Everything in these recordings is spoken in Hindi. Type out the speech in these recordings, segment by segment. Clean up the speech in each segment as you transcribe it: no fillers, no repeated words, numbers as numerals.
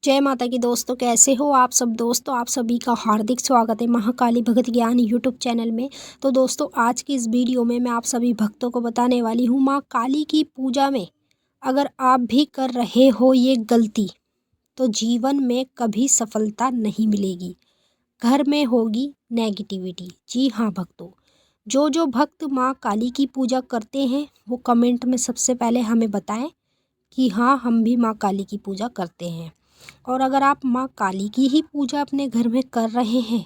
जय माता की दोस्तों, कैसे हो आप सब दोस्तों। आप सभी का हार्दिक स्वागत है महाकाली भगत ज्ञान यूट्यूब चैनल में। तो दोस्तों, आज की इस वीडियो में मैं आप सभी भक्तों को बताने वाली हूँ माँ काली की पूजा में अगर आप भी कर रहे हो ये गलती तो जीवन में कभी सफलता नहीं मिलेगी, घर में होगी नेगेटिविटी। जी हाँ भक्तों, जो भक्त माँ काली की पूजा करते हैं वो कमेंट में सबसे पहले हमें बताएं कि हाँ, हम भी माँ काली की पूजा करते हैं। और अगर आप माँ काली की ही पूजा अपने घर में कर रहे हैं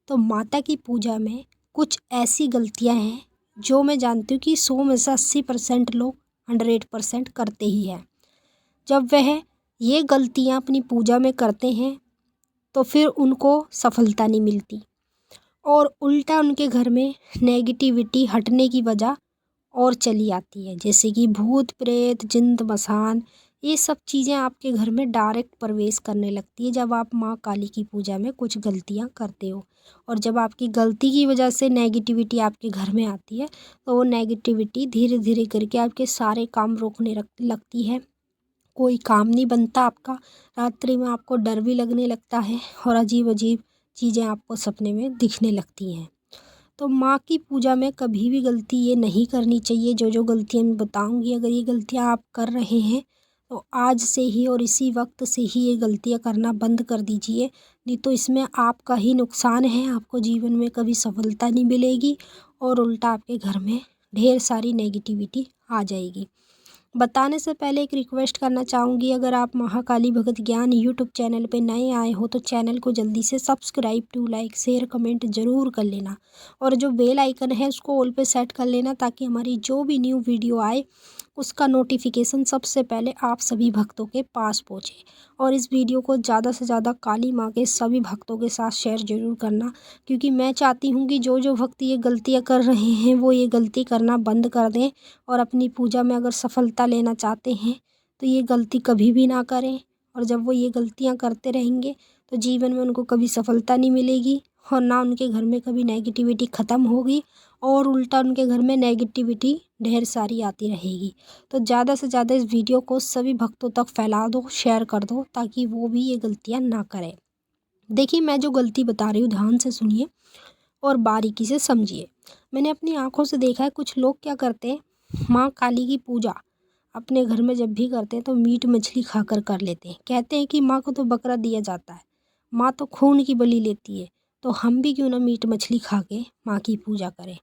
तो माता की पूजा में कुछ ऐसी गलतियाँ हैं जो मैं जानती हूँ कि 100 में से 80% लोग 100% करते ही हैं। जब वह ये गलतियाँ अपनी पूजा में करते हैं तो फिर उनको सफलता नहीं मिलती और उल्टा उनके घर में नेगेटिविटी हटने की वजह और चली आती है, जैसे कि भूत प्रेत जिन्न मसान। ये सब चीज़ें आपके घर में डायरेक्ट प्रवेश करने लगती है जब आप माँ काली की पूजा में कुछ गलतियाँ करते हो। और जब आपकी गलती की वजह से नेगेटिविटी आपके घर में आती है तो वो नेगेटिविटी धीरे धीरे करके आपके सारे काम रोकने लगती है। कोई काम नहीं बनता आपका, रात्रि में आपको डर भी लगने लगता है और अजीब अजीब चीज़ें आपको सपने में दिखने लगती हैं। तो माँ की पूजा में कभी भी गलती ये नहीं करनी चाहिए। जो गलतियाँ मैं बताऊँगी, अगर ये गलतियाँ आप कर रहे हैं तो आज से ही और इसी वक्त से ही ये गलतियाँ करना बंद कर दीजिए, नहीं तो इसमें आपका ही नुकसान है। आपको जीवन में कभी सफलता नहीं मिलेगी और उल्टा आपके घर में ढेर सारी नेगेटिविटी आ जाएगी। बताने से पहले एक रिक्वेस्ट करना चाहूँगी, अगर आप महाकाली भगत ज्ञान यूट्यूब चैनल पे नए आए हो तो चैनल को जल्दी से subscribe to like share comment ज़रूर कर लेना और जो बेल आइकन है उसको ऑल पे सेट कर लेना ताकि हमारी जो भी न्यू वीडियो आए उसका नोटिफिकेशन सबसे पहले आप सभी भक्तों के पास पहुँचे। और इस वीडियो को ज़्यादा से ज़्यादा काली माँ के सभी भक्तों के साथ शेयर ज़रूर करना, क्योंकि मैं चाहती हूँ कि जो भक्त ये गलतियाँ कर रहे हैं वो ये गलती करना बंद कर दें और अपनी पूजा में अगर सफलता लेना चाहते हैं तो ये गलती कभी भी ना करें। और जब वो ये गलतियाँ करते रहेंगे तो जीवन में उनको कभी सफलता नहीं मिलेगी और ना उनके घर में कभी नेगेटिविटी ख़त्म होगी और उल्टा उनके घर में नेगेटिविटी ढेर सारी आती रहेगी। तो ज़्यादा से ज़्यादा इस वीडियो को सभी भक्तों तक फैला दो, शेयर कर दो ताकि वो भी ये गलतियाँ ना करें। देखिए, मैं जो गलती बता रही हूँ ध्यान से सुनिए और बारीकी से समझिए। मैंने अपनी आंखों से देखा है कुछ लोग क्या करते हैं, माँ काली की पूजा अपने घर में जब भी करते हैं तो मीट मछली खाकर कर लेते हैं। कहते हैं कि माँ को तो बकरा दिया जाता है, माँ तो खून की बलि लेती है, तो हम भी क्यों ना मीट मछली खा के माँ की पूजा करें।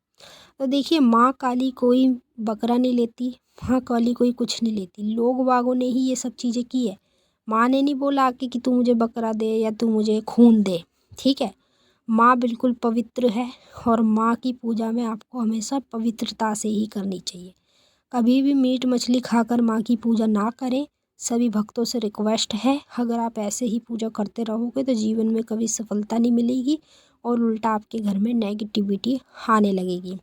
तो देखिए, माँ काली कोई बकरा नहीं लेती, माँ काली कोई कुछ नहीं लेती, लोग बागों ने ही ये सब चीज़ें की है। माँ ने नहीं बोला आके कि तू मुझे बकरा दे या तू मुझे खून दे, ठीक है। माँ बिल्कुल पवित्र है और माँ की पूजा में आपको हमेशा पवित्रता से ही करनी चाहिए। कभी भी मीट मछली खाकर माँ की पूजा ना करें। सभी भक्तों से रिक्वेस्ट है, अगर आप ऐसे ही पूजा करते रहोगे तो जीवन में कभी सफलता नहीं मिलेगी और उल्टा आपके घर में नेगेटिविटी आने लगेगी।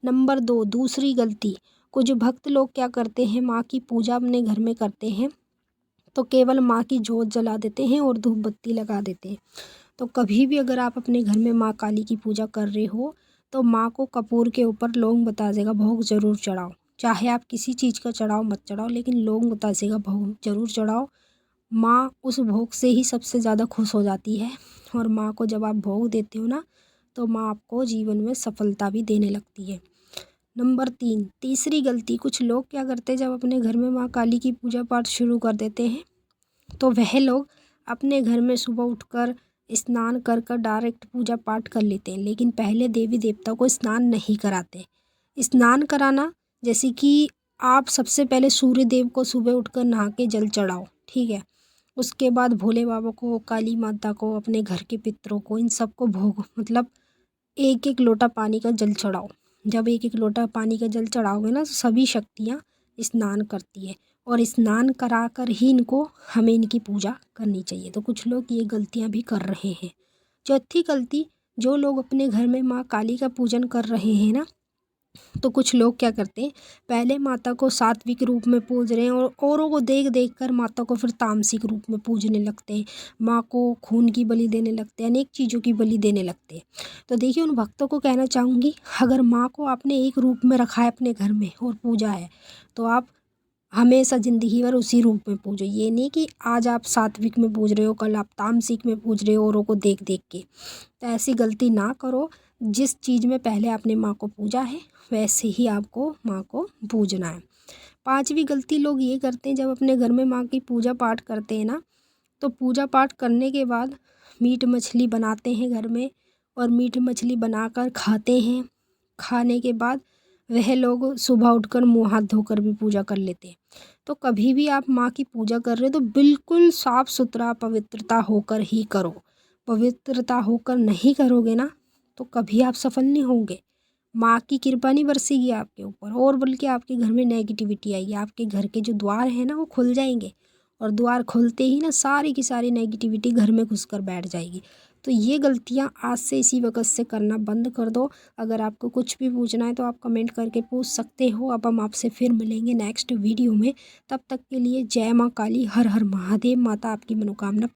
नंबर 2, दूसरी गलती, कुछ भक्त लोग क्या करते हैं, माँ की पूजा अपने घर में करते हैं तो केवल माँ की जोत जला देते हैं और धूप बत्ती लगा देते हैं। तो कभी भी अगर आप अपने घर में माँ काली की पूजा कर रहे हो तो माँ को कपूर के ऊपर लौंग बतासे का भोग ज़रूर चढ़ाओ। चाहे आप किसी चीज़ का चढ़ाओ मत चढ़ाओ, लेकिन लौंग बतासे का भोग ज़रूर चढ़ाओ। माँ उस भोग से ही सबसे ज़्यादा खुश हो जाती है और माँ को जब आप भोग देते हो ना तो माँ आपको जीवन में सफलता भी देने लगती है। नंबर 3, तीसरी गलती, कुछ लोग क्या करते हैं, जब अपने घर में माँ काली की पूजा पाठ शुरू कर देते हैं तो वह लोग अपने घर में सुबह उठकर स्नान कर कर डायरेक्ट पूजा पाठ कर लेते हैं, लेकिन पहले देवी देवता को स्नान नहीं कराते। स्नान कराना, जैसे कि आप सबसे पहले सूर्य देव को सुबह उठकर नहा के जल चढ़ाओ, ठीक है। उसके बाद भोले बाबा को, काली माता को, अपने घर के पितरों को, इन सबको भोग मतलब एक एक लोटा पानी का जल चढ़ाओ। जब एक एक लोटा पानी का जल चढ़ाओगे ना तो सभी शक्तियाँ स्नान करती है और स्नान करा कर ही इनको हमें इनकी पूजा करनी चाहिए। तो कुछ लोग ये गलतियाँ भी कर रहे हैं। चौथी गलती, जो लोग अपने घर में माँ काली का पूजन कर रहे हैं ना, तो कुछ लोग क्या करते हैं, पहले माता को सात्विक रूप में पूज रहे हैं और औरों को देख देख कर माता को फिर तामसिक रूप में पूजने लगते हैं। माँ को खून की बलि देने लगते हैं, अनेक चीज़ों की बलि देने लगते हैं। तो देखिए, उन भक्तों को कहना चाहूँगी, अगर माँ को आपने एक रूप में रखा है अपने घर में और पूजा है तो आप हमेशा ज़िंदगी भर उसी रूप में पूजो। ये नहीं कि आज आप सात्विक में पूज रहे हो, कल आप तामसिक में पूज रहे हो औरों को देख देख के। तो ऐसी गलती ना करो। जिस चीज़ में पहले आपने माँ को पूजा है वैसे ही आपको माँ को पूजना है। पांचवी गलती लोग ये करते हैं, जब अपने घर में माँ की पूजा पाठ करते हैं ना, तो पूजा पाठ करने के बाद मीट मछली बनाते हैं घर में और मीट मछली बनाकर खाते हैं। खाने के बाद वह लोग सुबह उठकर मुँह हाथ धोकर भी पूजा कर लेते हैं। तो कभी भी आप माँ की पूजा कर रहे हो तो बिल्कुल साफ सुथरा पवित्रता होकर ही करो। पवित्रता होकर नहीं करोगे ना तो कभी आप सफल नहीं होंगे। माँ की कृपा नहीं बरसेगी आपके ऊपर, और बल्कि आपके घर में नेगेटिविटी आएगी। आपके घर के जो द्वार हैं ना वो खुल जाएंगे, और द्वार खुलते ही ना सारी की सारी नेगेटिविटी घर में घुसकर बैठ जाएगी। तो ये गलतियाँ आज से इसी वक्त से करना बंद कर दो। अगर आपको कुछ भी पूछना है तो आप कमेंट करके पूछ सकते हो। अब हम आपसे फिर मिलेंगे नेक्स्ट वीडियो में। तब तक के लिए जय माँ काली, हर हर महादेव। माता आपकी मनोकामना